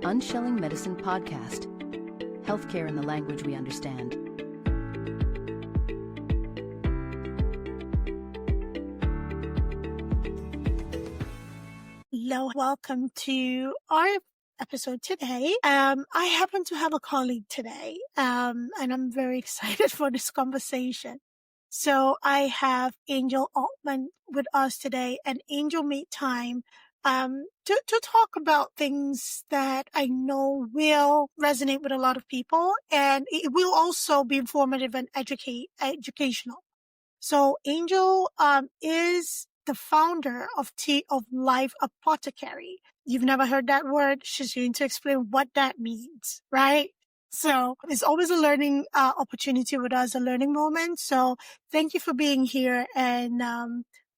Unshelling Medicine Podcast. Healthcare in the language we understand. Hello, welcome to our episode today. I happen to have a colleague today, and I'm very excited for this conversation. So I have Angel Altman with us today, and Angel made time to talk about things that I know will resonate with a lot of people, and it will also be informative and educational. So Angel is the founder of Tea of Life Apothecary. You've never heard that word. She's going to explain what that means, right? So it's always a learning opportunity with us, a learning moment. So thank you for being here. And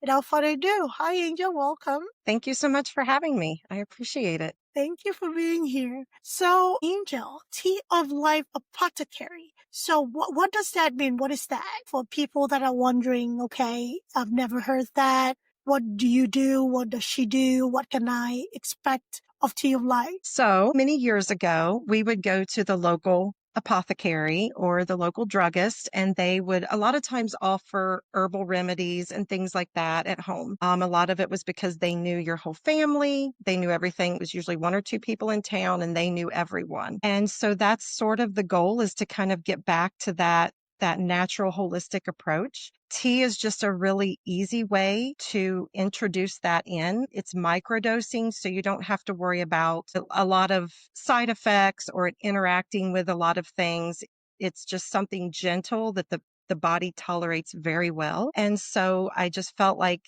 without further ado, hi, Angel. Welcome. Thank you so much for having me. I appreciate it. Thank you for being here. So, Angel, Tea of Life Apothecary. So what does that mean? What is that? For people that are wondering, okay, I've never heard that. What do you do? What does she do? What can I expect of Tea of Life? So many years ago, we would go to the local apothecary or the local druggist, and they would a lot of times offer herbal remedies and things like that at home. A lot of it was because they knew your whole family. They knew everything. It was usually one or two people in town, and they knew everyone. And so that's sort of the goal, is to kind of get back to that natural holistic approach. Tea is just a really easy way to introduce that in. It's microdosing, so you don't have to worry about a lot of side effects or interacting with a lot of things. It's just something gentle that the body tolerates very well. And so I just felt like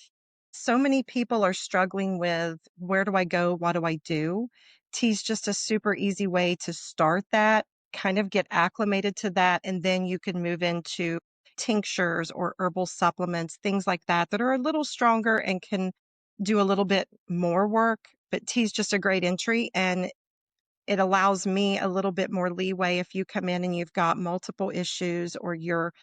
so many people are struggling with, where do I go? What do I do? Tea's just a super easy way to start that, kind of get acclimated to that, and then you can move into tinctures or herbal supplements, things like that are a little stronger and can do a little bit more work. But tea's just a great entry, and it allows me a little bit more leeway if you come in and you've got multiple issues or you're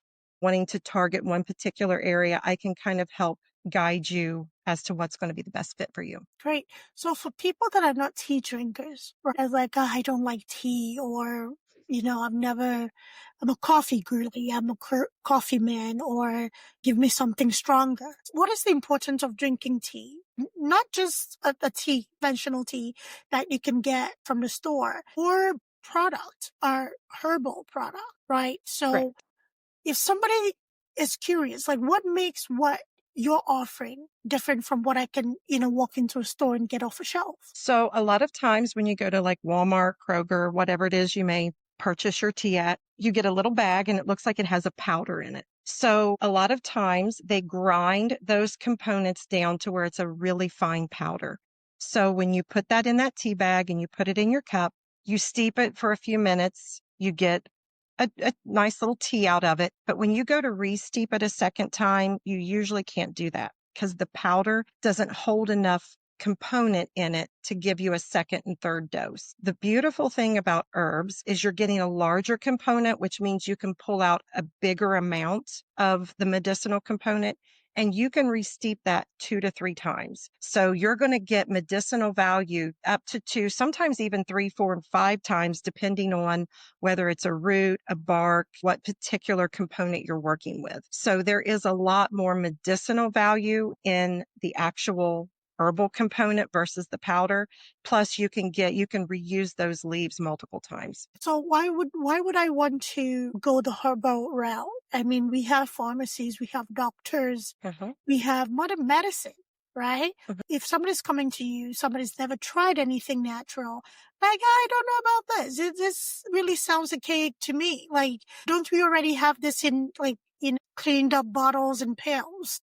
wanting to target one particular area. I can kind of help guide you as to what's going to be the best fit for you. Great. So for people that are not tea drinkers, right, like, I don't like tea, or, I'm a coffee girly, I'm a coffee man, or give me something stronger. What is the importance of drinking tea? Not just a tea, conventional tea that you can get from the store, or product, or herbal product, right? So Right. If somebody is curious, like, what makes what you're offering different from what I can, walk into a store and get off a shelf? So a lot of times when you go to like Walmart, Kroger, whatever it is you may purchase your tea at, you get a little bag and it looks like it has a powder in it. So a lot of times they grind those components down to where it's a really fine powder. So when you put that in that tea bag and you put it in your cup, you steep it for a few minutes, you get a nice little tea out of it. But when you go to re-steep it a second time, you usually can't do that because the powder doesn't hold enough component in it to give you a second and third dose. The beautiful thing about herbs is you're getting a larger component, which means you can pull out a bigger amount of the medicinal component, and you can re-steep that 2 to 3 times. So you're going to get medicinal value up to 2, sometimes even 3, 4, and 5 times, depending on whether it's a root, a bark, what particular component you're working with. So there is a lot more medicinal value in the actual herbal component versus the powder. Plus you can reuse those leaves multiple times. So why would I want to go the herbal route? I mean, we have pharmacies, we have doctors, we have modern medicine, right? If somebody's coming to you, somebody's never tried anything natural, like, I don't know about this. This really sounds archaic to me. Like, don't we already have this in cleaned up bottles and pills?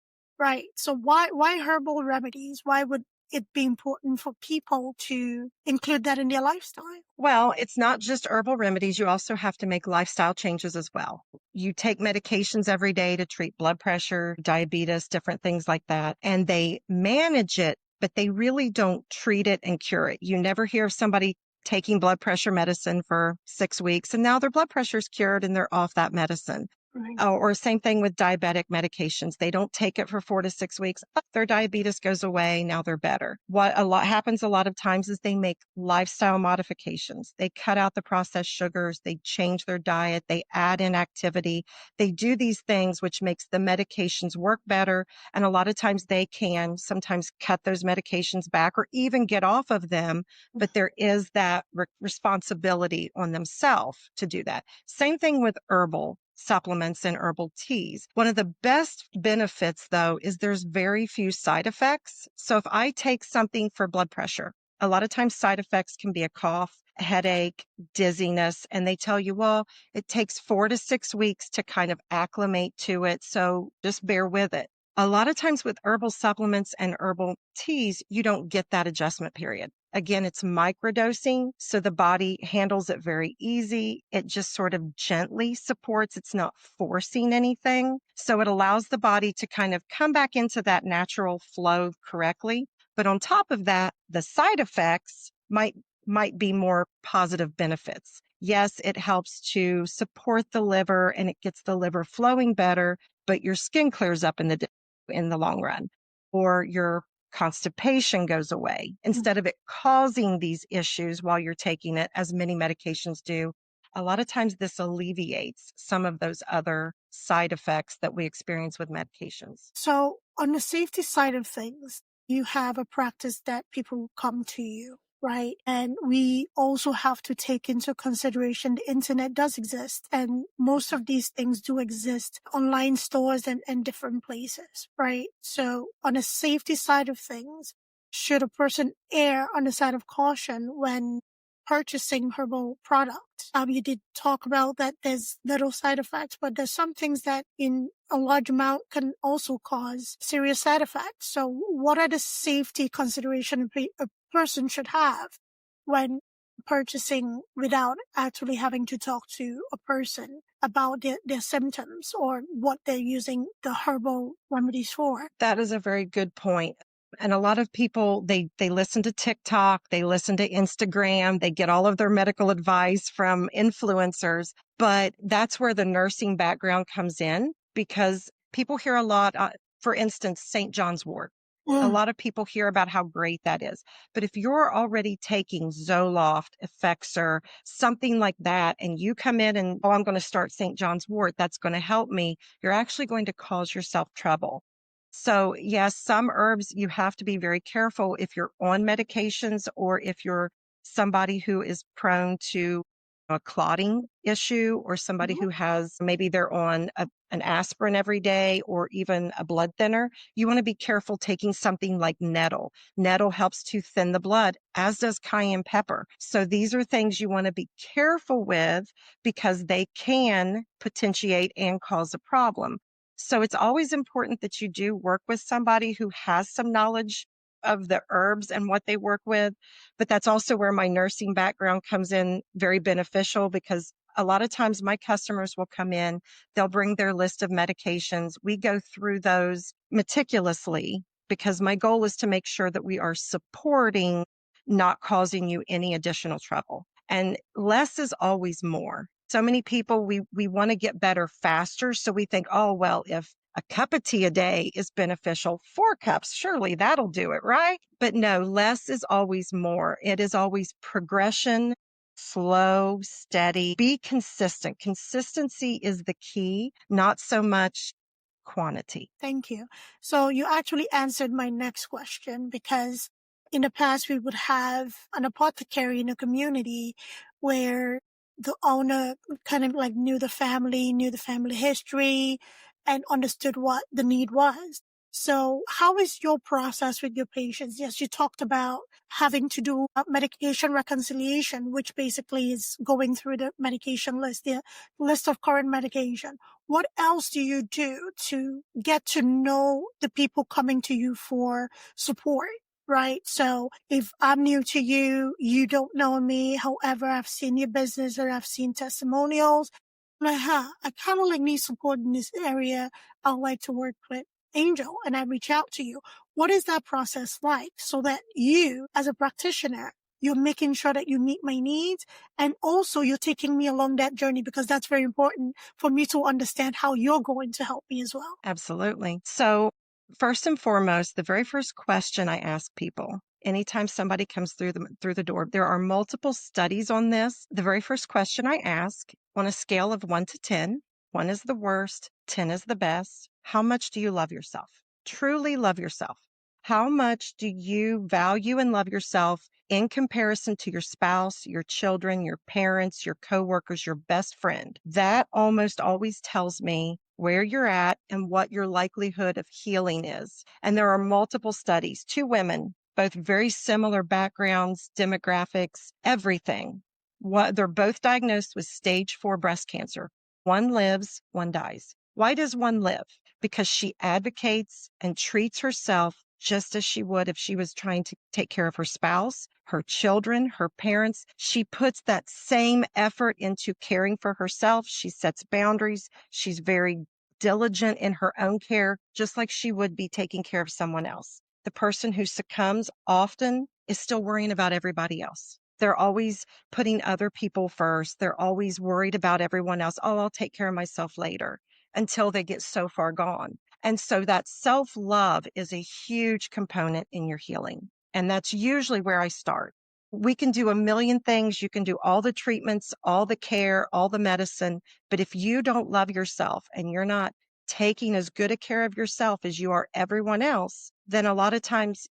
Right. So why herbal remedies? Why would it be important for people to include that in their lifestyle? Well, it's not just herbal remedies. You also have to make lifestyle changes as well. You take medications every day to treat blood pressure, diabetes, different things like that, and they manage it, but they really don't treat it and cure it. You never hear of somebody taking blood pressure medicine for 6 weeks and now their blood pressure is cured and they're off that medicine. Right. Or same thing with diabetic medications. They don't take it for 4 to 6 weeks. Their diabetes goes away. Now they're better. What a lot happens a lot of times is they make lifestyle modifications. They cut out the processed sugars. They change their diet. They add in activity. They do these things, which makes the medications work better. And a lot of times they can sometimes cut those medications back or even get off of them. But there is that responsibility on themselves to do that. Same thing with herbal supplements and herbal teas. One of the best benefits, though, is there's very few side effects. So if I take something for blood pressure, a lot of times side effects can be a cough, a headache, dizziness, and they tell you, well, it takes 4 to 6 weeks to kind of acclimate to it. So just bear with it. A lot of times with herbal supplements and herbal teas, you don't get that adjustment period. Again, it's microdosing, so the body handles it very easy. It just sort of gently supports. It's not forcing anything. So it allows the body to kind of come back into that natural flow correctly. But on top of that, the side effects might be more positive benefits. Yes, it helps to support the liver and it gets the liver flowing better, but your skin clears up in the long run, or your constipation goes away instead of it causing these issues while you're taking it, as many medications do. A lot of times this alleviates some of those other side effects that we experience with medications. So, on the safety side of things, you have a practice that people come to you, right? And we also have to take into consideration the internet does exist, and most of these things do exist online stores and different places, right? So, on the safety side of things, should a person err on the side of caution when purchasing herbal product? You did talk about that there's little side effects, but there's some things that in a large amount can also cause serious side effects. So what are the safety considerations a person should have when purchasing without actually having to talk to a person about their symptoms or what they're using the herbal remedies for? That is a very good point. And a lot of people, they listen to TikTok, they listen to Instagram, they get all of their medical advice from influencers. But that's where the nursing background comes in, because people hear a lot, for instance, St. John's wort. A lot of people hear about how great that is. But if you're already taking Zoloft, Effexor, something like that, and you come in and, oh, I'm going to start St. John's wort, that's going to help me, you're actually going to cause yourself trouble. So yes, some herbs you have to be very careful if you're on medications or if you're somebody who is prone to a clotting issue, or somebody who has, maybe they're on an aspirin every day or even a blood thinner. You want to be careful taking something like nettle. Nettle helps to thin the blood, as does cayenne pepper. So these are things you want to be careful with because they can potentiate and cause a problem. So it's always important that you do work with somebody who has some knowledge of the herbs and what they work with. But that's also where my nursing background comes in very beneficial, because a lot of times my customers will come in, they'll bring their list of medications. We go through those meticulously because my goal is to make sure that we are supporting, not causing you any additional trouble. And less is always more. So many people, we want to get better faster. So we think, oh, well, if a cup of tea a day is beneficial, 4 cups, surely that'll do it, right? But no, less is always more. It is always progression, slow, steady, be consistent. Consistency is the key, not so much quantity. Thank you. So you actually answered my next question, because in the past we would have an apothecary in a community where the owner kind of like knew the family history, and understood what the need was. So how is your process with your patients? Yes, you talked about having to do a medication reconciliation, which basically is going through the medication list, the list of current medication. What else do you do to get to know the people coming to you for support? Right. So if I'm new to you, you don't know me. However, I've seen your business or I've seen testimonials. I'm like, I kind of like need support in this area. I'd like to work with Angel, and I reach out to you. What is that process like so that you, as a practitioner, You're making sure that you meet my needs. And also you're taking me along that journey, because that's very important for me to understand how you're going to help me as well. Absolutely. So, first and foremost, the very first question I ask people anytime somebody comes through the door, there are multiple studies on this. The very first question I ask, on a scale of 1 to 10, 1 is the worst, 10 is the best. How much do you love yourself? Truly love yourself. How much do you value and love yourself in comparison to your spouse, your children, your parents, your coworkers, your best friend? That almost always tells me where you're at and what your likelihood of healing is. And there are multiple studies, 2 women, both very similar backgrounds, demographics, everything. They're both diagnosed with stage 4 breast cancer. One lives, one dies. Why does one live? Because she advocates and treats herself just as she would if she was trying to take care of her spouse, her children, her parents. She puts that same effort into caring for herself. She sets boundaries. She's very diligent in her own care, just like she would be taking care of someone else. The person who succumbs often is still worrying about everybody else. They're always putting other people first. They're always worried about everyone else. Oh, I'll take care of myself later, until they get so far gone. And so that self-love is a huge component in your healing. And that's usually where I start. We can do a million things. You can do all the treatments, all the care, all the medicine. But if you don't love yourself and you're not taking as good a care of yourself as you are everyone else, then a lot of times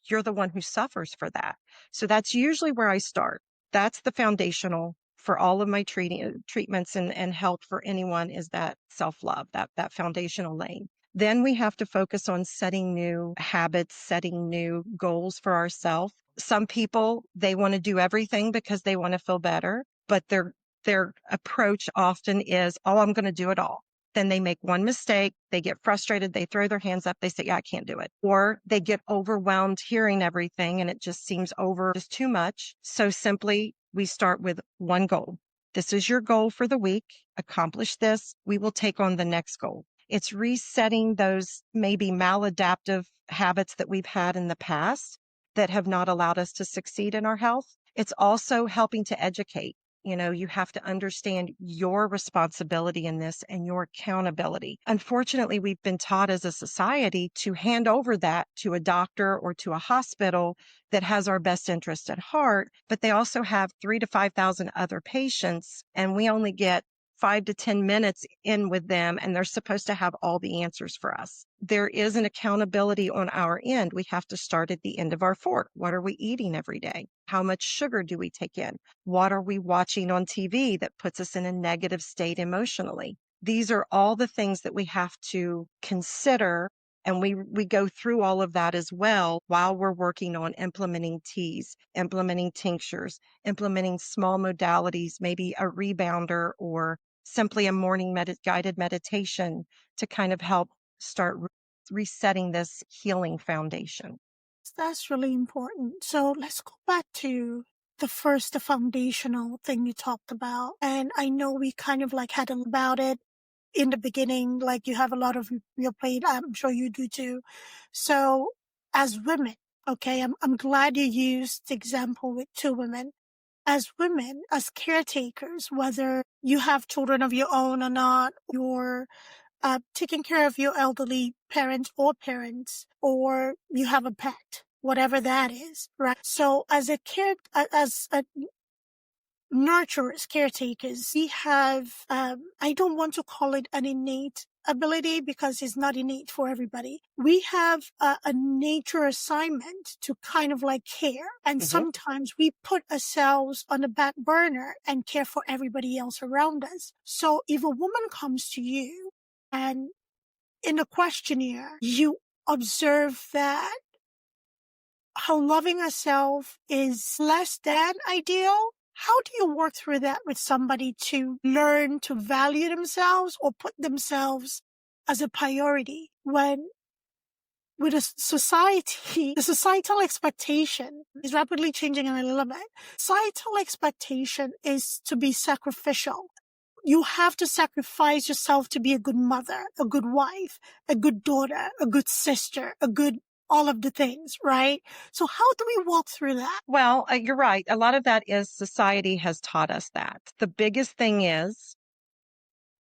you're the one who suffers for that. So that's usually where I start. That's the foundational for all of my treatments and help for anyone, is that self-love, that foundational lane. Then we have to focus on setting new habits, setting new goals for ourselves. Some people, they want to do everything because they want to feel better, but their approach often is, oh, I'm going to do it all. Then they make one mistake, they get frustrated, they throw their hands up, they say, yeah, I can't do it. Or they get overwhelmed hearing everything and it just seems just too much. So simply, we start with one goal. This is your goal for the week. Accomplish this. We will take on the next goal. It's resetting those maybe maladaptive habits that we've had in the past that have not allowed us to succeed in our health. It's also helping to educate. You have to understand your responsibility in this and your accountability. Unfortunately, we've been taught as a society to hand over that to a doctor or to a hospital that has our best interest at heart, but they also have 3,000 to 5,000 other patients, and we only get 5 to 10 minutes in with them, and they're supposed to have all the answers for us. There is an accountability on our end. We have to start at the end of our fork. What are we eating every day? How much sugar do we take in? What are we watching on TV that puts us in a negative state emotionally? These are all the things that we have to consider. And we go through all of that as well while we're working on implementing teas, implementing tinctures, implementing small modalities, maybe a rebounder or simply a morning guided meditation to kind of help start resetting this healing foundation. That's really important. So let's go back to the foundational thing you talked about. And I know we kind of like had about it in the beginning, like you have a lot of your plate. I'm sure you do too. So as women, okay, I'm glad you used the example with 2 women. As women, as caretakers, whether you have children of your own or not, you're taking care of your elderly parents, or you have a pet, whatever that is, right? So as nurturers, caretakers, we have, I don't want to call it an innate ability because it's not innate for everybody. We have a nature assignment to kind of like care. And sometimes we put ourselves on the back burner and care for everybody else around us. So if a woman comes to you and in the questionnaire, you observe that how loving herself is less than ideal, how do you work through that with somebody to learn to value themselves or put themselves as a priority when with a society, the societal expectation is rapidly changing in a little bit. Societal expectation is to be sacrificial. You have to sacrifice yourself to be a good mother, a good wife, a good daughter, a good sister, a good all of the things, right? So how do we walk through that? Well, you're right. A lot of that is society has taught us that. The biggest thing is,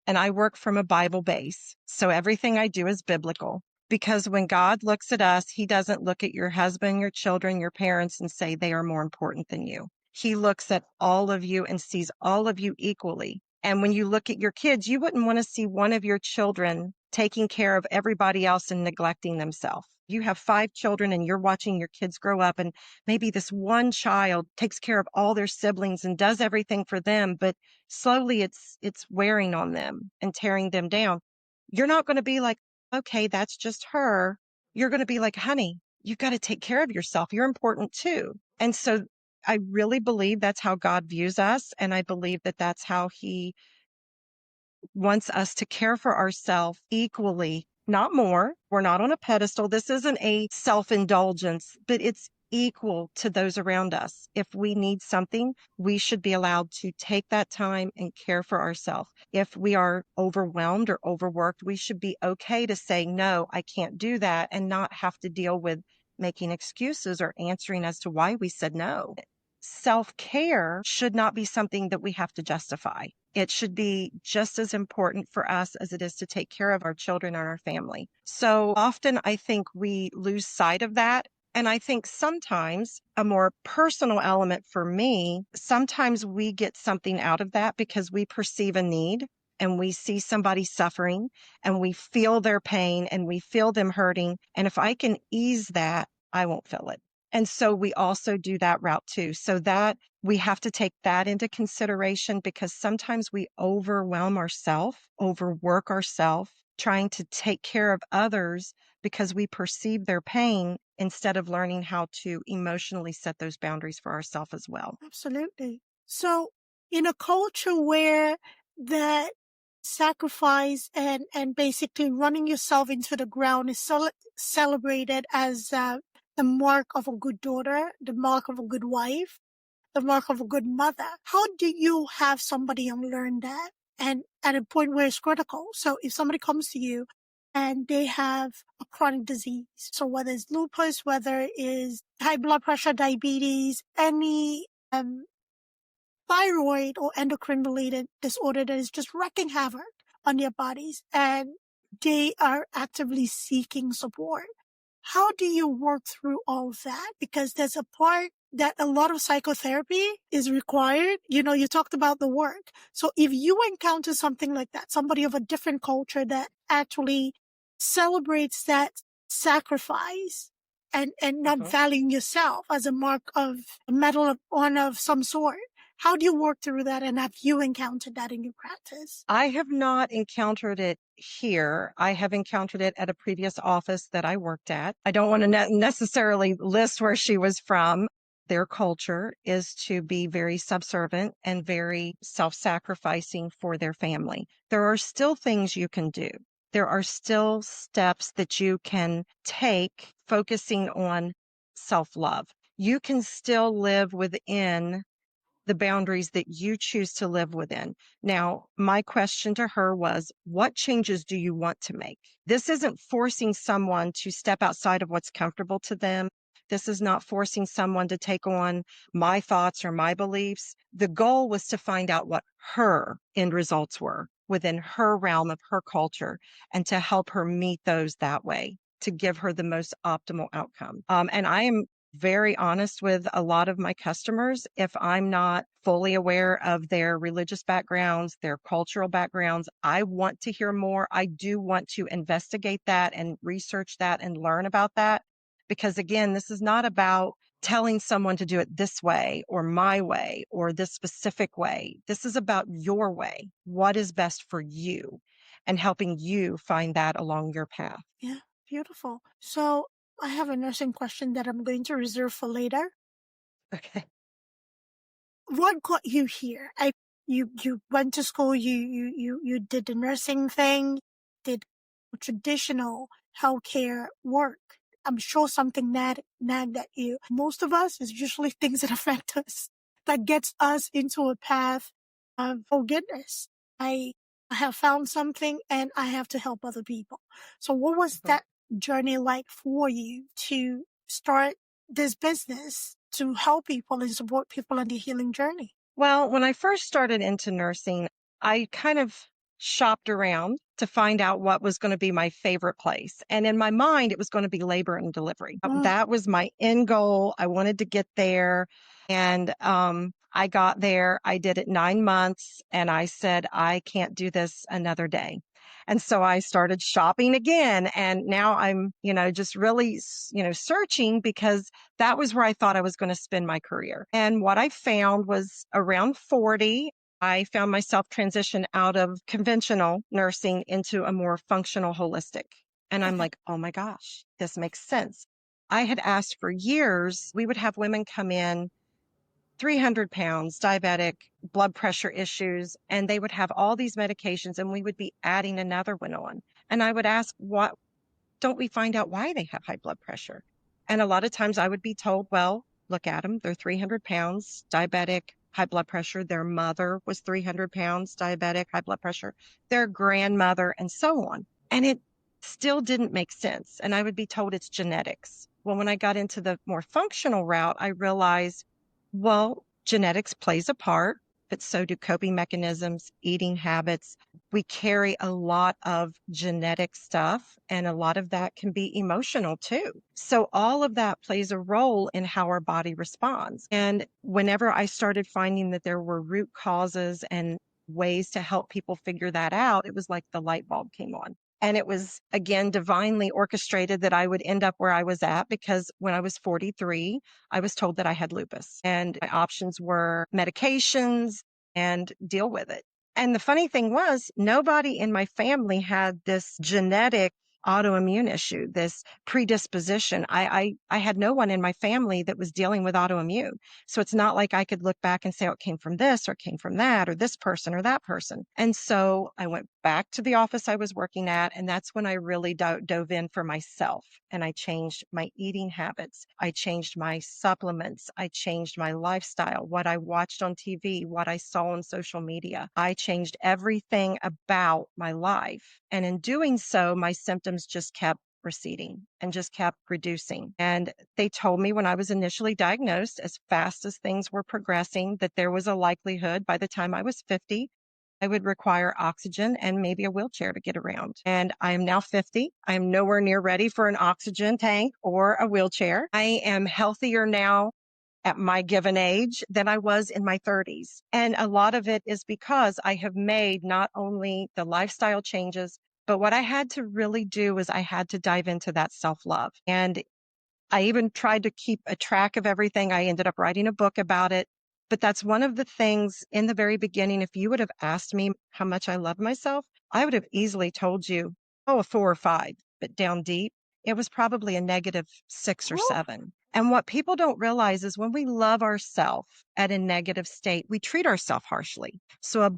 and I work from a Bible base, so everything I do is biblical. Because when God looks at us, he doesn't look at your husband, your children, your parents and say they are more important than you. He looks at all of you and sees all of you equally. And when you look at your kids, you wouldn't want to see one of your children taking care of everybody else and neglecting themselves. You have 5 children and you're watching your kids grow up, and maybe this one child takes care of all their siblings and does everything for them, but slowly it's wearing on them and tearing them down. You're not going to be like, okay, that's just her. You're going to be like, honey, you've got to take care of yourself. You're important too. And so I really believe that's how God views us. And I believe that that's how he wants us to care for ourselves equally, not more. We're not on a pedestal. This isn't a self-indulgence, but it's equal to those around us. If we need something, we should be allowed to take that time and care for ourselves. If we are overwhelmed or overworked, we should be okay to say, no, I can't do that, and not have to deal with making excuses or answering as to why we said no. Self-care should not be something that we have to justify. It should be just as important for us as it is to take care of our children and our family. So often I think we lose sight of that. And I think sometimes a more personal element for me, sometimes we get something out of that because we perceive a need and we see somebody suffering and we feel their pain and we feel them hurting. And if I can ease that, I won't feel it. And so we also do that route too. So that we have to take that into consideration, because sometimes we overwhelm ourselves, overwork ourselves, trying to take care of others because we perceive their pain instead of learning how to emotionally set those boundaries for ourselves as well. Absolutely. So in a culture where that sacrifice and basically running yourself into the ground is celebrated as the mark of a good daughter, the mark of a good wife, the mark of a good mother, how do you have somebody unlearn that? And at a point where it's critical. So if somebody comes to you and they have a chronic disease, so whether it's lupus, whether it's high blood pressure, diabetes, any thyroid or endocrine related disorder that is just wreaking havoc on their bodies, and they are actively seeking support. How do you work through all of that? Because there's a part that a lot of psychotherapy is required. You know, you talked about the work. So if you encounter something like that, somebody of a different culture that actually celebrates that sacrifice and not valuing yourself as a mark of a medal of honor of some sort, how do you work through that? And have you encountered that in your practice? I have not encountered it here. I have encountered it at a previous office that I worked at. I don't want to necessarily list where she was from. Their culture is to be very subservient and very self-sacrificing for their family. There are still things you can do. There are still steps that you can take focusing on self-love. You can still live within the boundaries that you choose to live within. Now, my question to her was, what changes do you want to make? This isn't forcing someone to step outside of what's comfortable to them. This is not forcing someone to take on my thoughts or my beliefs. The goal was to find out what her end results were within her realm of her culture and to help her meet those that way, to give her the most optimal outcome. And I am very honest with a lot of my customers. If I'm not fully aware of their religious backgrounds, their cultural backgrounds, I want to hear more. I do want to investigate that and research that and learn about that. Because again, this is not about telling someone to do it this way or my way or this specific way. This is about your way. What is best for you and helping you find that along your path. Yeah, beautiful. So I have a nursing question that I'm going to reserve for later. Okay. What got you here? You went to school, you did the nursing thing, did traditional healthcare work. I'm sure something nagged at you. Most of us is usually things that affect us, that gets us into a path of, oh goodness, I have found something and I have to help other people. So what was that journey like for you to start this business to help people and support people on their healing journey? Well, when I first started into nursing, I kind of shopped around to find out what was going to be my favorite place. And in my mind, it was going to be labor and delivery. Mm, That was my end goal. I wanted to get there. And I got there. I did it 9 months. And I said, I can't do this another day. And so I started shopping again. And now I'm, just really, searching because that was where I thought I was going to spend my career. And what I found was around 40, I found myself transition out of conventional nursing into a more functional holistic. And I'm okay. like, oh my gosh, this makes sense. I had asked for years, we would have women come in 300 pounds, diabetic, blood pressure issues, and they would have all these medications and we would be adding another one on. And I would ask, what don't we find out why they have high blood pressure? And a lot of times I would be told, well, look at them. They're 300 pounds, diabetic, high blood pressure. Their mother was 300 pounds, diabetic, high blood pressure, their grandmother, and so on. And it still didn't make sense. And I would be told it's genetics. Well, when I got into the more functional route, I realized, well, genetics plays a part, but so do coping mechanisms, eating habits. We carry a lot of genetic stuff, and a lot of that can be emotional too. So all of that plays a role in how our body responds. And whenever I started finding that there were root causes and ways to help people figure that out, it was like the light bulb came on. And it was, again, divinely orchestrated that I would end up where I was at because when I was 43, I was told that I had lupus and my options were medications and deal with it. And the funny thing was, nobody in my family had this genetic autoimmune issue, this predisposition. I had no one in my family that was dealing with autoimmune. So it's not like I could look back and say, oh, it came from this or it came from that or this person or that person. And so I went back to the office I was working at. And that's when I really dove in for myself. And I changed my eating habits. I changed my supplements. I changed my lifestyle, what I watched on TV, what I saw on social media. I changed everything about my life. And in doing so, my symptoms just kept receding and just kept reducing. And they told me when I was initially diagnosed, as fast as things were progressing, that there was a likelihood by the time I was 50, I would require oxygen and maybe a wheelchair to get around. And I am now 50. I am nowhere near ready for an oxygen tank or a wheelchair. I am healthier now at my given age than I was in my 30s. And a lot of it is because I have made not only the lifestyle changes, but what I had to really do is I had to dive into that self-love. And I even tried to keep a track of everything. I ended up writing a book about it. But that's one of the things in the very beginning. If you would have asked me how much I love myself, I would have easily told you, oh, a 4 or 5. But down deep, it was probably a negative 6 or 7. And what people don't realize is when we love ourselves at a negative state, we treat ourselves harshly. So a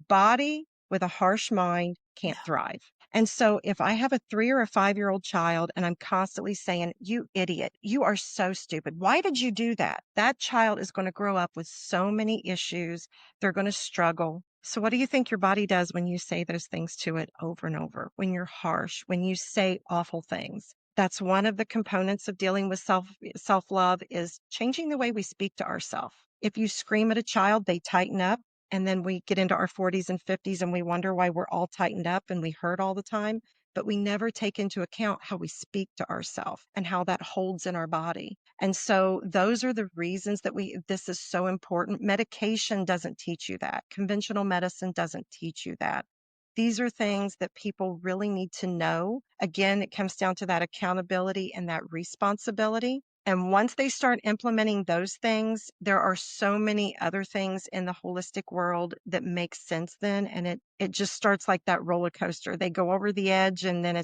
body with a harsh mind can't thrive. And so if I have a 3 or 5-year-old child and I'm constantly saying, you idiot, you are so stupid. Why did you do that? That child is going to grow up with so many issues. They're going to struggle. So what do you think your body does when you say those things to it over and over? When you're harsh, when you say awful things? That's one of the components of dealing with self-love is changing the way we speak to ourselves. If you scream at a child, they tighten up. And then we get into our 40s and 50s and we wonder why we're all tightened up and we hurt all the time. But we never take into account how we speak to ourselves and how that holds in our body. And so those are the reasons that this is so important. Medication doesn't teach you that. Conventional medicine doesn't teach you that. These are things that people really need to know. Again, it comes down to that accountability and that responsibility. And once they start implementing those things, there are so many other things in the holistic world that make sense then. And it just starts like that roller coaster. They go over the edge and then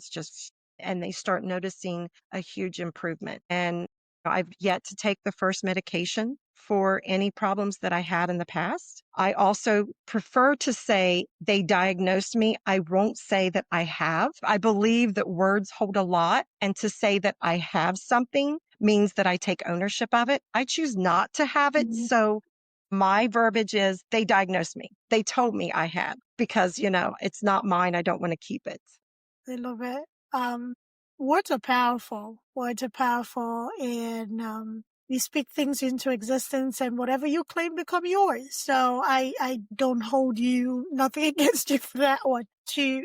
and they start noticing a huge improvement. And I've yet to take the first medication for any problems that I had in the past. I also prefer to say they diagnosed me. I won't say that I have. I believe that words hold a lot. And to say that I have something means that I take ownership of it. I choose not to have it. Mhm. So my verbiage is they diagnosed me. They told me I had because, it's not mine. I don't want to keep it. I love it. Um, Words are powerful. Words are powerful, and you speak things into existence, and whatever you claim become yours. So I don't hold you, nothing against you for that one. To,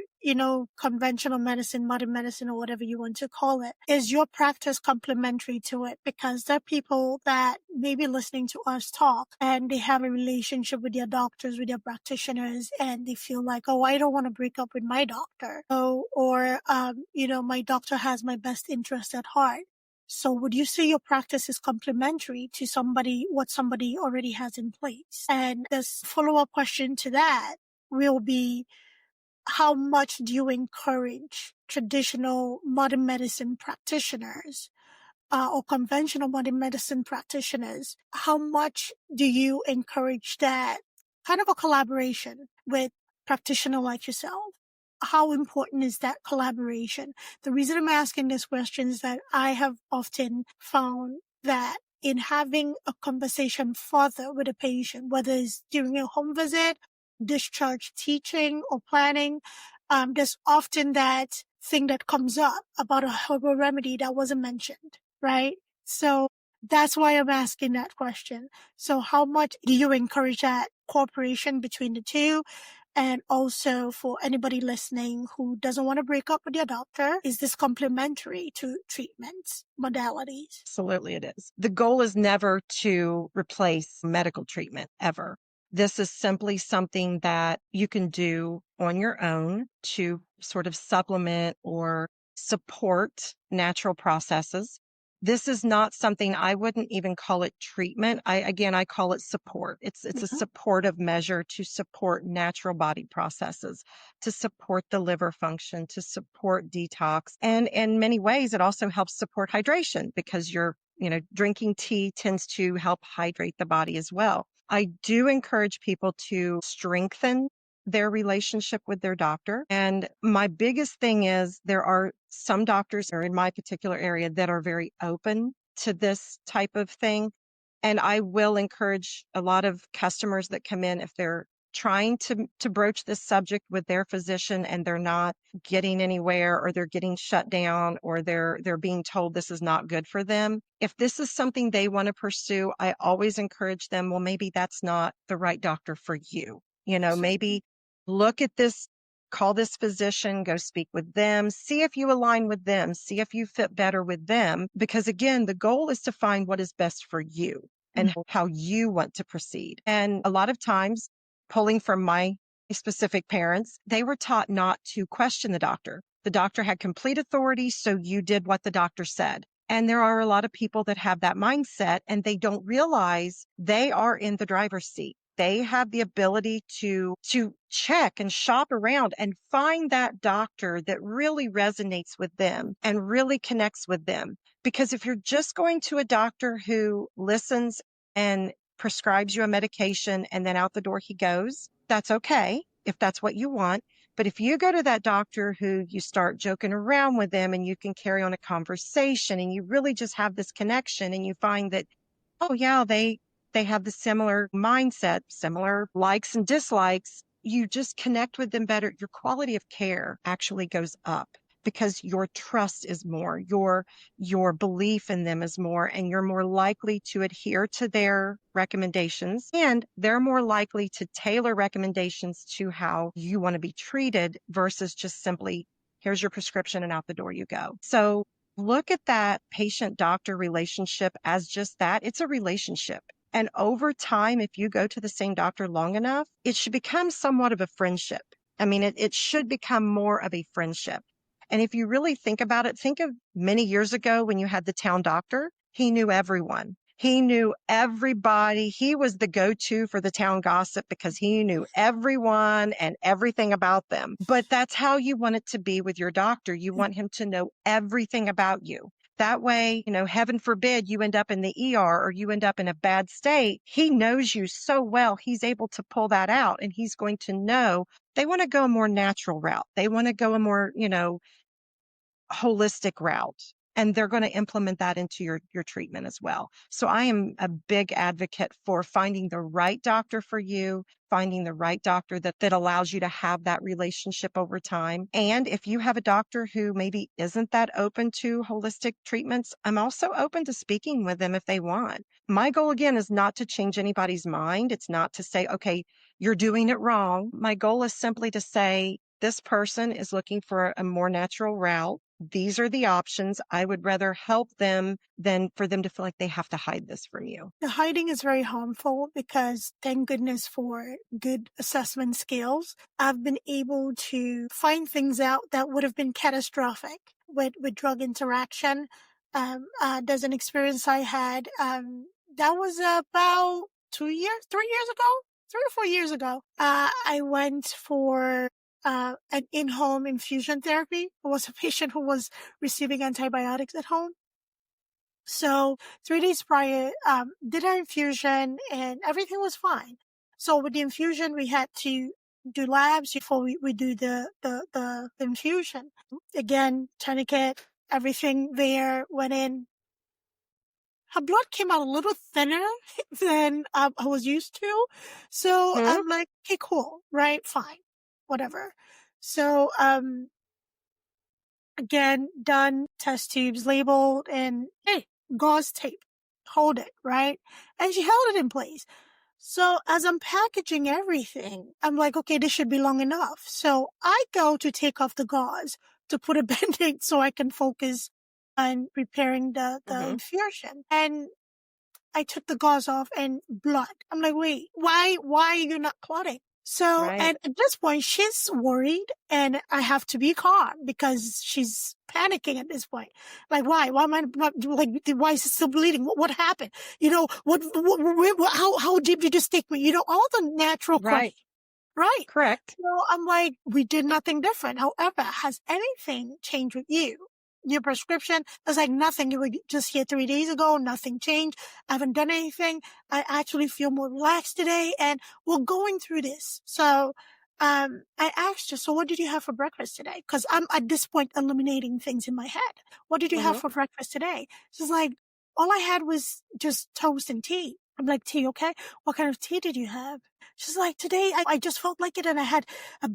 conventional medicine, modern medicine, or whatever you want to call it, is your practice complementary to it? Because there are people that may be listening to us talk and they have a relationship with their doctors, with their practitioners, and they feel like, oh, I don't want to break up with my doctor. Or my doctor has my best interest at heart. So would you say your practice is complementary to what somebody already has in place? And this follow-up question to that will be, how much do you encourage traditional modern medicine practitioners or conventional modern medicine practitioners? How much do you encourage that kind of a collaboration with practitioner like yourself? How important is that collaboration? The reason I'm asking this question is that I have often found that in having a conversation further with a patient, whether it's during a home visit, discharge teaching or planning, there's often that thing that comes up about a herbal remedy that wasn't mentioned, right? So that's why I'm asking that question. So how much do you encourage that cooperation between the two? And also, for anybody listening who doesn't want to break up with their doctor, is this complementary to treatments modalities? Absolutely, it is. The goal is never to replace medical treatment, ever. This is simply something that you can do on your own to sort of supplement or support natural processes. This is not something, I wouldn't even call it treatment. I call it support. It's a supportive measure to support natural body processes, to support the liver function, to support detox. And in many ways, it also helps support hydration because drinking tea tends to help hydrate the body as well. I do encourage people to strengthen their relationship with their doctor. And my biggest thing is there are some doctors or in my particular area that are very open to this type of thing. And I will encourage a lot of customers that come in, if they're trying to broach this subject with their physician and they're not getting anywhere, or they're getting shut down, or they're being told this is not good for them. If this is something they want to pursue, I always encourage them, well, maybe that's not the right doctor for you. Maybe look at this, call this physician, go speak with them, see if you align with them, see if you fit better with them. Because again, the goal is to find what is best for you and how you want to proceed. And a lot of times, pulling from my specific parents, they were taught not to question the doctor. The doctor had complete authority, so you did what the doctor said. And there are a lot of people that have that mindset and they don't realize they are in the driver's seat. They have the ability to check and shop around and find that doctor that really resonates with them and really connects with them. Because if you're just going to a doctor who listens and prescribes you a medication and then out the door he goes, that's okay if that's what you want. But if you go to that doctor who you start joking around with them and you can carry on a conversation and you really just have this connection and you find that, oh yeah, they have the similar mindset, similar likes and dislikes, you just connect with them better. Your quality of care actually goes up because your trust is more, your belief in them is more, and you're more likely to adhere to their recommendations, and they're more likely to tailor recommendations to how you want to be treated versus just simply, here's your prescription and out the door you go. So look at that patient-doctor relationship as just that. It's a relationship. And over time, if you go to the same doctor long enough, it should become somewhat of a friendship. I mean, it should become more of a friendship. And if you really think about it, think of many years ago when you had the town doctor. He knew everyone. He knew everybody. He was the go-to for the town gossip because he knew everyone and everything about them. But that's how you want it to be with your doctor. You want him to know everything about you. That way, heaven forbid you end up in the ER or you end up in a bad state. He knows you so well. He's able to pull that out, and he's going to know they want to go a more natural route. They want to go a more, holistic route. and they're going to implement that into your treatment as well. So I am a big advocate for finding the right doctor for you, finding the right doctor that allows you to have that relationship over time. And if you have a doctor who maybe isn't that open to holistic treatments, I'm also open to speaking with them if they want. My goal, again, is not to change anybody's mind. It's not to say, okay, you're doing it wrong. My goal is simply to say, this person is looking for a more natural route. These are the options. I would rather help them than for them to feel like they have to hide this from you. The hiding is very harmful because thank goodness for good assessment skills. I've been able to find things out that would have been catastrophic with drug interaction. There's an experience I had, that was about 3 years ago, 3 or 4 years ago. I went for an in-home infusion therapy. I was a patient who was receiving antibiotics at home. So 3 days prior, did our infusion and everything was fine. So with the infusion, we had to do labs before we do the infusion. Again, tourniquet, everything there went in. Her blood came out a little thinner than I was used to. So I'm like, okay, cool, right? Fine, whatever. So, again, done, test tubes labeled, and hey, gauze tape, hold it, right? And she held it in place. So as I'm packaging everything, I'm like, okay, this should be long enough. So I go to take off the gauze to put a Band-Aid so I can focus on preparing the infusion. And I took the gauze off and blood. I'm like, wait, why are you not clotting? So, and at this point, she's worried and I have to be calm because she's panicking at this point. Like, why? Why am I not, like, why is it still bleeding? What happened? You know, how deep did you stick me? You know, all the natural questions. Right. Correct. So I'm like, we did nothing different. However, has anything changed with you? Your prescription is like nothing. You were just here 3 days ago. Nothing changed. I haven't done anything. I actually feel more relaxed today and we're going through this. So, I asked her, so what did you have for breakfast today? Cause I'm at this point eliminating things in my head. What did you have for breakfast today? She's like, all I had was just toast and tea. I'm like, tea, okay? What kind of tea did you have? She's like, today I just felt like it and I had a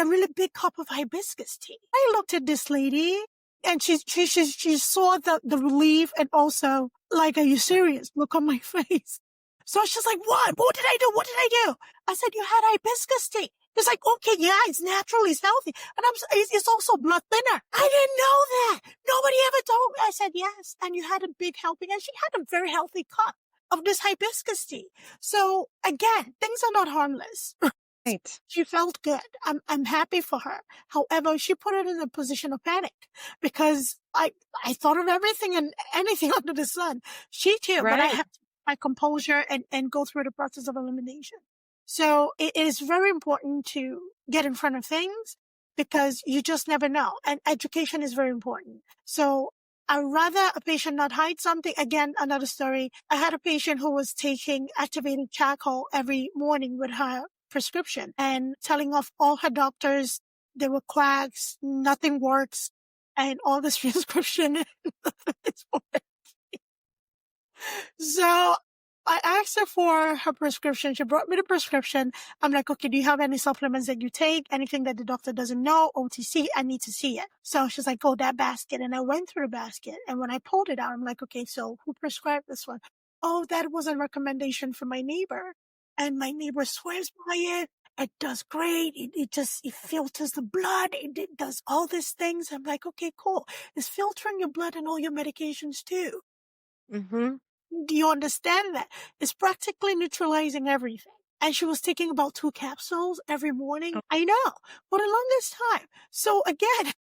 really big cup of hibiscus tea. I looked at this lady and she saw the relief and also like, are you serious? Look on my face. So she's like, what? What did I do? What did I do? I said, you had hibiscus tea. It's like, okay, yeah, it's natural, it's healthy. And it's also blood thinner. I didn't know that. Nobody ever told me. I said, yes. And you had a big helping. And she had a very healthy cup of this hibiscus tea. So again, things are not harmless. Right. She felt good. I'm happy for her. However, she put it in a position of panic because I thought of everything and anything under the sun. She too, but I had to keep my composure and go through the process of elimination. So it is very important to get in front of things because you just never know. And education is very important. So I'd rather a patient not hide something. Again, another story. I had a patient who was taking activated charcoal every morning with her prescription and telling off all her doctors they were quacks, nothing works, and all this prescription. So I asked her for her prescription. She brought me the prescription. I'm like, okay, do you have any supplements that you take? Anything that the doctor doesn't know? OTC, I need to see it. So she's like, oh, that basket. And I went through the basket. And when I pulled it out, I'm like, okay, so who prescribed this one? Oh, that was a recommendation from my neighbor. And my neighbor swears by it. It does great. It filters the blood. It does all these things. I'm like, okay, cool. It's filtering your blood and all your medications too. Mm-hmm. Do you understand that? It's practically neutralizing everything. And she was taking about 2 capsules every morning. Oh. I know, for the longest time. So again,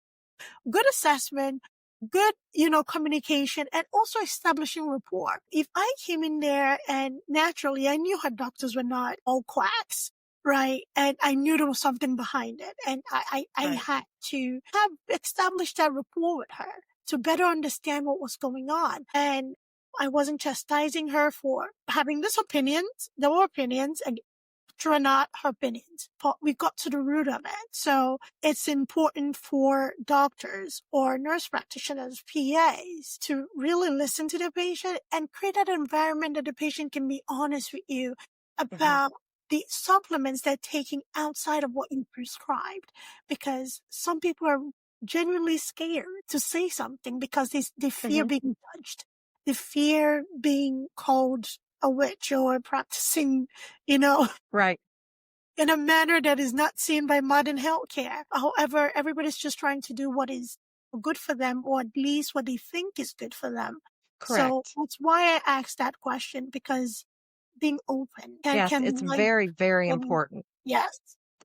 good assessment, good, communication, and also establishing rapport. If I came in there and naturally I knew her doctors were not all quacks, right? And I knew there was something behind it. And I had to have established that rapport with her to better understand what was going on. And I wasn't chastising her for having these opinions. There were opinions, and doctor or not, her opinions. But we got to the root of it. So it's important for doctors or nurse practitioners, PAs, to really listen to the patient and create an environment that the patient can be honest with you about the supplements they're taking outside of what you prescribed. Because some people are genuinely scared to say something because they fear being judged. They fear being called a witch or practicing, Right. in a manner that is not seen by modern healthcare. However, everybody's just trying to do what is good for them, or at least what they think is good for them. So Correct. that's why I asked that question, because being open Yes, can it's like, very, very important. yes,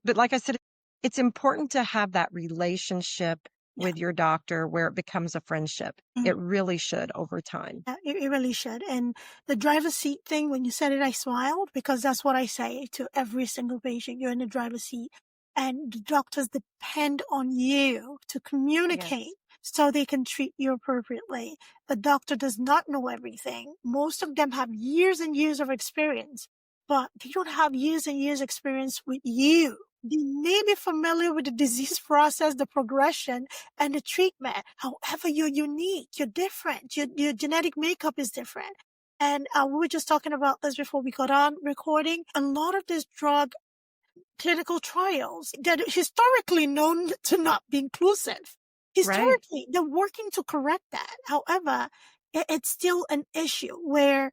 But like I said, it's important to have that relationship yeah. with your doctor where it becomes a friendship. It really should over time. Yeah, it really should. And the driver's seat thing, when you said it, I smiled, because that's what I say to every single patient. You're in the driver's seat, and the doctors depend on you to communicate Yes. so they can treat you appropriately. The doctor does not know everything. Most of them have years and years of experience, but they don't have years and years experience with you. They may be familiar with the disease process, the progression, and the treatment. However, you're unique, you're different, your genetic makeup is different. And we were just talking about this before we got on recording. A lot of this drug clinical trials that are historically known to not be inclusive. Historically, they're working to correct that. However, it's still an issue where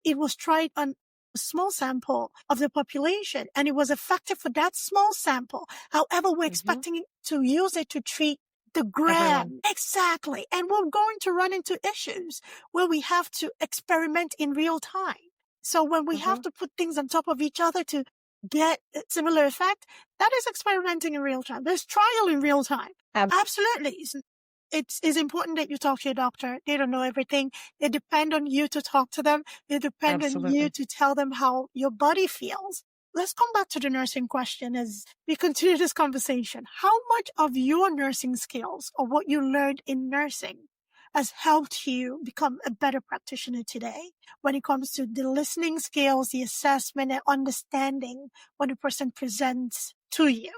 it was tried on a small sample of the population and it was effective for that small sample. However, we're expecting to use it to treat the gram. Everyone. Exactly. And we're going to run into issues where we have to experiment in real time. So when we have to put things on top of each other to get a similar effect, that is experimenting in real time. There's trial in real time. Absolutely. It's important that you talk to your doctor. They don't know everything. They depend on you to talk to them. They depend on you to tell them how your body feels. Let's come back to the nursing question as we continue this conversation. How much of your nursing skills or what you learned in nursing has helped you become a better practitioner today when it comes to the listening skills, the assessment, and understanding when a person presents to you?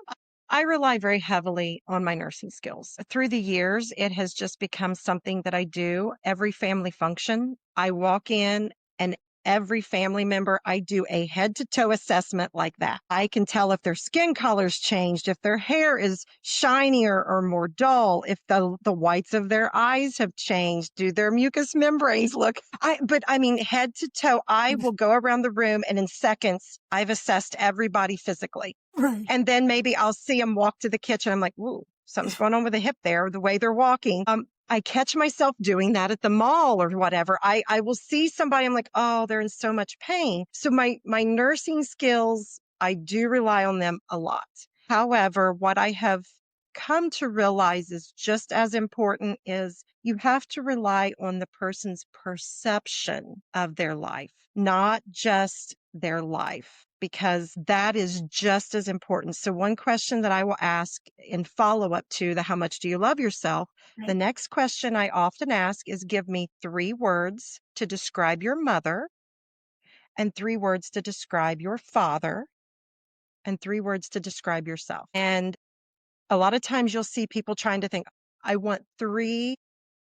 I rely very heavily on my nursing skills. Through the years, it has just become something that I do. Every family function, I walk in and every family member, I do a head to toe assessment like that. I can tell if their skin color's changed, if their hair is shinier or more dull, if the whites of their eyes have changed, do their mucous membranes look? But I mean, head to toe, I will go around the room and in seconds, I've assessed everybody physically. Right. And then maybe I'll see them walk to the kitchen. I'm like, ooh, something's going on with the hip there, the way they're walking. I catch myself doing that at the mall or whatever. I will see somebody, I'm like, oh, they're in so much pain. So my nursing skills, I do rely on them a lot. However, what I have come to realize is just as important is you have to rely on the person's perception of their life, not just their life, because that is just as important. So one question that I will ask in follow up to the how much do you love yourself? The next question I often ask is give me 3 words to describe your mother and 3 words to describe your father and 3 words to describe yourself. And a lot of times you'll see people trying to think, I want 3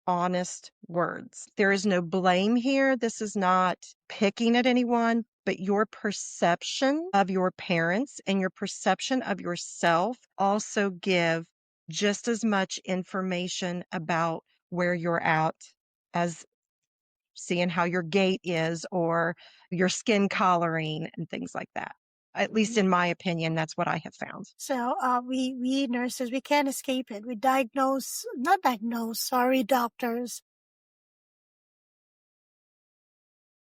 honest words. There is no blame here. This is not picking at anyone, but your perception of your parents and your perception of yourself also give just as much information about where you're at as seeing how your gait is or your skin coloring and things like that. At least in my opinion, that's what I have found. So we nurses, we can't escape it. We doctors.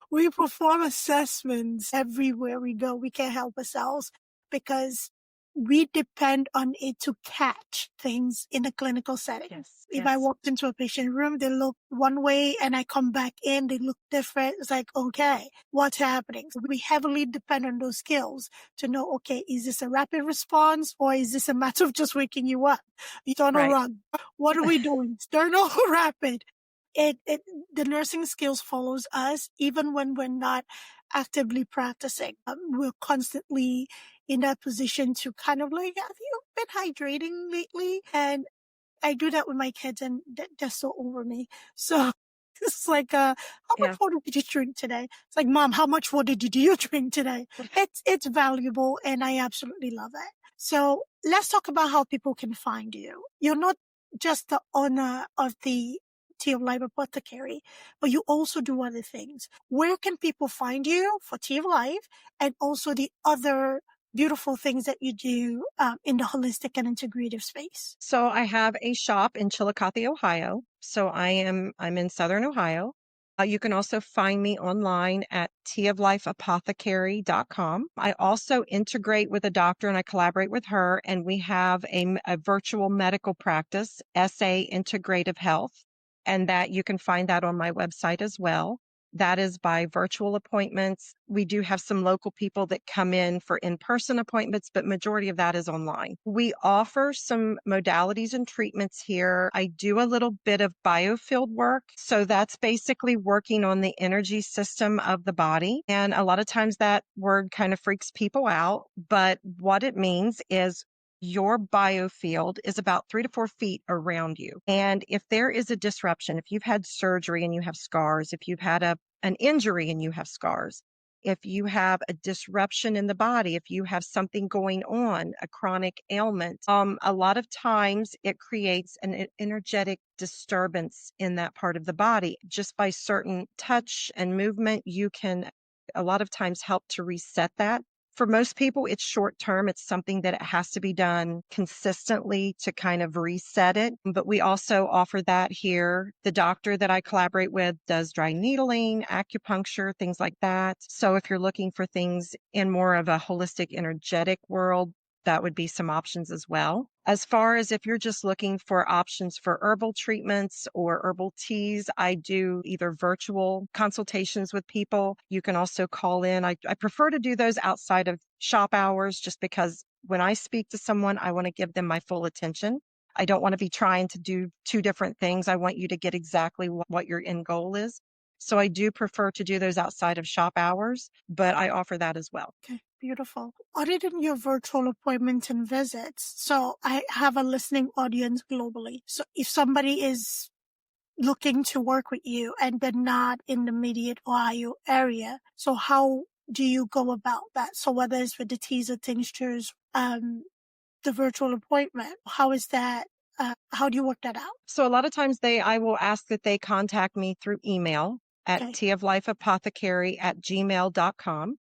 We perform assessments everywhere we go. We can't help ourselves because we depend on it to catch things in a clinical setting. Yes, If I walked into a patient room, they look one way and I come back in, they look different. It's like, okay, what's happening? So we heavily depend on those skills to know, okay, is this a rapid response or is this a matter of just waking you up? You don't know run. What are we doing? Stern or rapid? The nursing skills follows us even when we're not actively practicing. We're constantly in that position to kind of like, have you been hydrating lately? And I do that with my kids, and they're so over me. So it's like, how much Yeah. water did you drink today? It's like, Mom, how much water did you drink today? It's valuable, and I absolutely love it. So let's talk about how people can find you. You're not just the owner of the Tea of Life Apothecary, but you also do other things. Where can people find you for Tea of Life, and also the other beautiful things that you do in the holistic and integrative space? So I have a shop in Chillicothe, Ohio. So I'm in Southern Ohio. You can also find me online at teaoflifeapothecary.com. I also integrate with a doctor and I collaborate with her, and we have a virtual medical practice, SA Integrative Health, and that you can find that on my website as well. That is by virtual appointments. We do have some local people that come in for in-person appointments, but majority of that is online. We offer some modalities and treatments here. I do a little bit of biofield work. So that's basically working on the energy system of the body. And a lot of times that word kind of freaks people out, but what it means is your biofield is about 3 to 4 feet around you. And if there is a disruption, if you've had surgery and you have scars, if you've had an injury and you have scars, if you have a disruption in the body, if you have something going on, a chronic ailment, a lot of times it creates an energetic disturbance in that part of the body. Just by certain touch and movement, you can a lot of times help to reset that. For most people, it's short term. It's something that it has to be done consistently to kind of reset it. But we also offer that here. The doctor that I collaborate with does dry needling, acupuncture, things like that. So if you're looking for things in more of a holistic, energetic world, that would be some options as well. As far as if you're just looking for options for herbal treatments or herbal teas, I do either virtual consultations with people. You can also call in. I prefer to do those outside of shop hours just because when I speak to someone, I want to give them my full attention. I don't want to be trying to do two different things. I want you to get exactly what your end goal is. So I do prefer to do those outside of shop hours, but I offer that as well. Okay, beautiful. Other than your virtual appointments and visits, so I have a listening audience globally. So if somebody is looking to work with you and they're not in the immediate Ohio area, so how do you go about that? So whether it's with the teaser tinctures, the virtual appointment, how is that? How do you work that out? So a lot of times I will ask that they contact me through email at Okay. teaoflifeapothecary@gmail.com.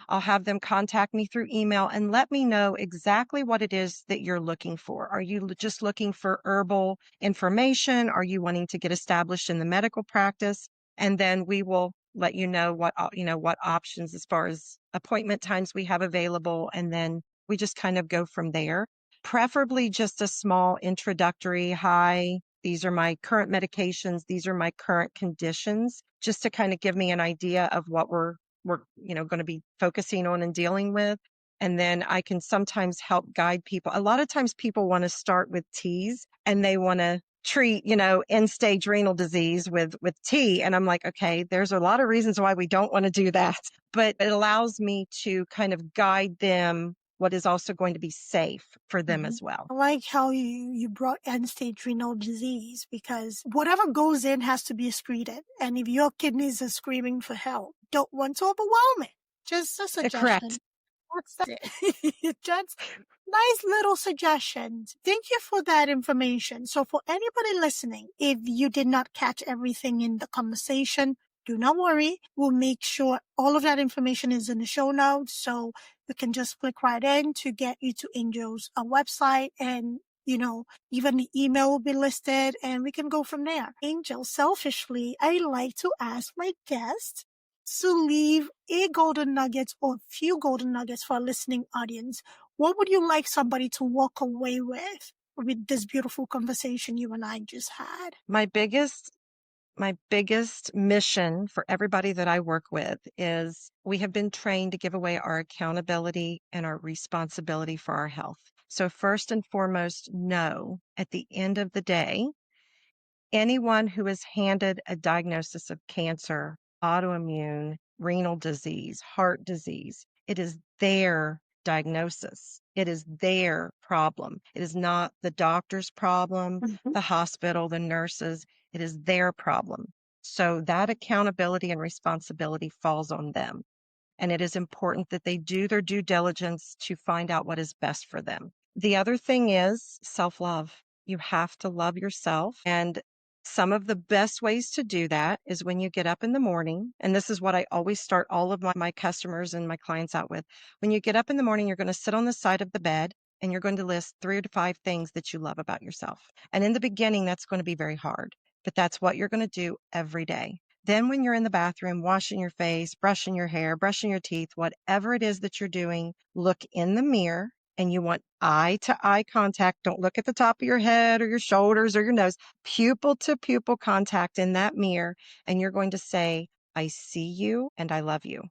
I'll have them contact me through email and let me know exactly what it is that you're looking for. Are you just looking for herbal information? Are you wanting to get established in the medical practice? And then we will let you know what options as far as appointment times we have available. And then we just kind of go from there. Preferably just a small introductory, hi, these are my current medications, these are my current conditions, just to kind of give me an idea of what we're going to be focusing on and dealing with. And then I can sometimes help guide people. A lot of times people want to start with teas and they want to treat, end stage renal disease with tea. And I'm like, okay, there's a lot of reasons why we don't want to do that, but it allows me to kind of guide them what is also going to be safe for them as well. I like how you brought end-stage renal disease, because whatever goes in has to be excreted. And if your kidneys are screaming for help, don't want to overwhelm it. Just a suggestion. Correct. That's it. Just nice little suggestions. Thank you for that information. So for anybody listening, if you did not catch everything in the conversation, do not worry. We'll make sure all of that information is in the show notes. So you can just click right in to get you to Angel's website, and even the email will be listed and we can go from there. Angel, selfishly, I like to ask my guests to leave a golden nugget or a few golden nuggets for our listening audience. What would you like somebody to walk away with this beautiful conversation you and I just had? My biggest mission for everybody that I work with is we have been trained to give away our accountability and our responsibility for our health. So first and foremost, know at the end of the day, anyone who is handed a diagnosis of cancer, autoimmune, renal disease, heart disease. It is their diagnosis. It is their problem. It is not the doctor's problem, the hospital, the nurses. It is their problem. So that accountability and responsibility falls on them. And it is important that they do their due diligence to find out what is best for them. The other thing is self-love. You have to love yourself. And some of the best ways to do that is when you get up in the morning. And this is what I always start all of my customers and my clients out with. When you get up in the morning, you're going to sit on the side of the bed and you're going to list 3 to 5 things that you love about yourself. And in the beginning, that's going to be very hard, but that's what you're going to do every day. Then when you're in the bathroom, washing your face, brushing your hair, brushing your teeth, whatever it is that you're doing, look in the mirror and you want eye to eye contact. Don't look at the top of your head or your shoulders or your nose, pupil to pupil contact in that mirror. And you're going to say, I see you and I love you.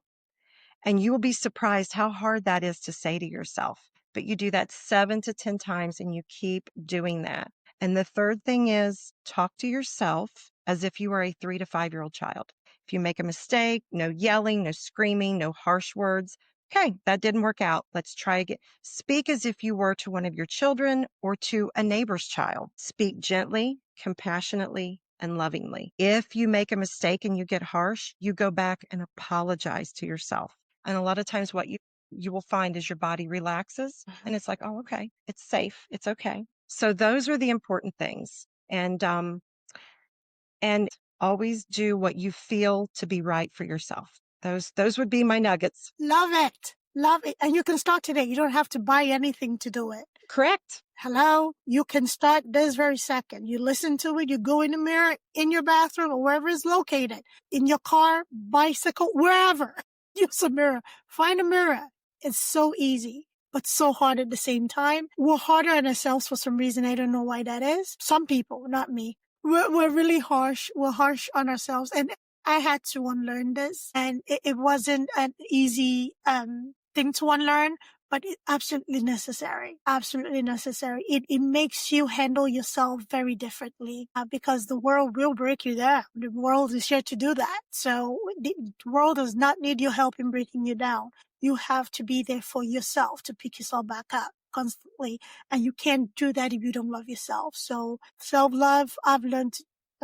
And you will be surprised how hard that is to say to yourself. But you do that 7 to 10 times and you keep doing that. And the third thing is talk to yourself as if you are a 3 to 5-year-old child. If you make a mistake, no yelling, no screaming, no harsh words. Okay, that didn't work out. Let's try again. Speak as if you were to one of your children or to a neighbor's child. Speak gently, compassionately, and lovingly. If you make a mistake and you get harsh, you go back and apologize to yourself. And a lot of times what you will find is your body relaxes and it's like, oh, okay, it's safe. It's okay. So those are the important things. And always do what you feel to be right for yourself. Those would be my nuggets. Love it. Love it. And you can start today. You don't have to buy anything to do it. Correct. Hello? You can start this very second. You listen to it. You go in the mirror, in your bathroom, or wherever it's located. In your car, bicycle, wherever. Use a mirror. Find a mirror. It's so easy, but so hard at the same time. We're harder on ourselves for some reason. I don't know why that is. Some people, not me. We're really harsh. We're harsh on ourselves. And I had to unlearn this. And it wasn't an easy thing to unlearn, but it's absolutely necessary. Absolutely necessary. It makes you handle yourself very differently because the world will break you down. The world is here to do that. So the world does not need your help in breaking you down. You have to be there for yourself to pick yourself back up constantly. And you can't do that if you don't love yourself. So self-love, I've learned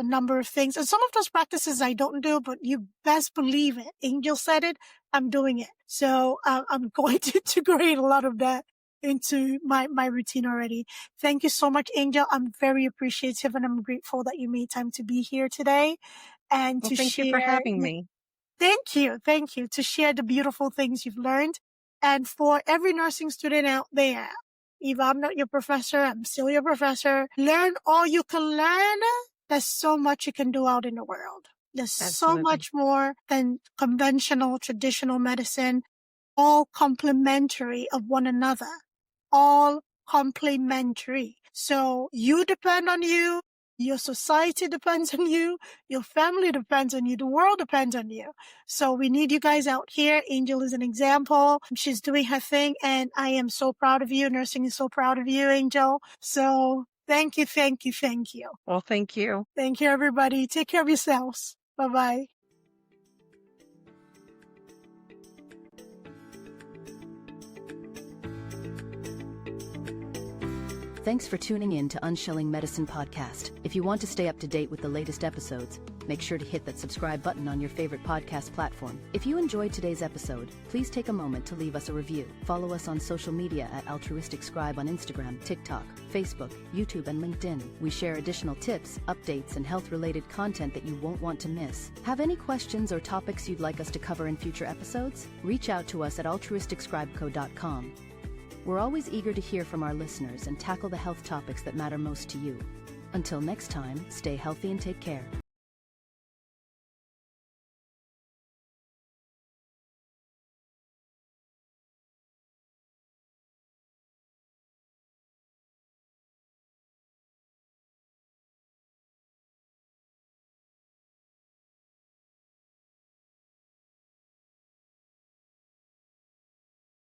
a number of things. And some of those practices I don't do, but you best believe it. Angel said it, I'm doing it. So I'm going to integrate a lot of that into my routine already. Thank you so much, Angel. I'm very appreciative and I'm grateful that you made time to be here today and to Thank share. you for having me. Thank you. Thank you to share the beautiful things you've learned. And for every nursing student out there, if I'm not your professor, I'm still your professor. Learn all you can learn. There's so much you can do out in the world. There's Absolutely. so much more than conventional, traditional medicine, all complementary of one another, all complementary. So you depend on you. Your society depends on you. Your family depends on you. The world depends on you. So we need you guys out here. Angel is an example. She's doing her thing and I am so proud of you. Nursing is so proud of you, Angel. So thank you, thank you, thank you. Well, thank you. Thank you, everybody. Take care of yourselves. Bye-bye. Thanks for tuning in to Unshelling Medicine Podcast. If you want to stay up to date with the latest episodes, make sure to hit that subscribe button on your favorite podcast platform. If you enjoyed today's episode, please take a moment to leave us a review. Follow us on social media at Altruistic Scribe on Instagram, TikTok, Facebook, YouTube, and LinkedIn. We share additional tips, updates, and health-related content that you won't want to miss. Have any questions or topics you'd like us to cover in future episodes? Reach out to us at altruisticscribeco.com. We're always eager to hear from our listeners and tackle the health topics that matter most to you. Until next time, stay healthy and take care.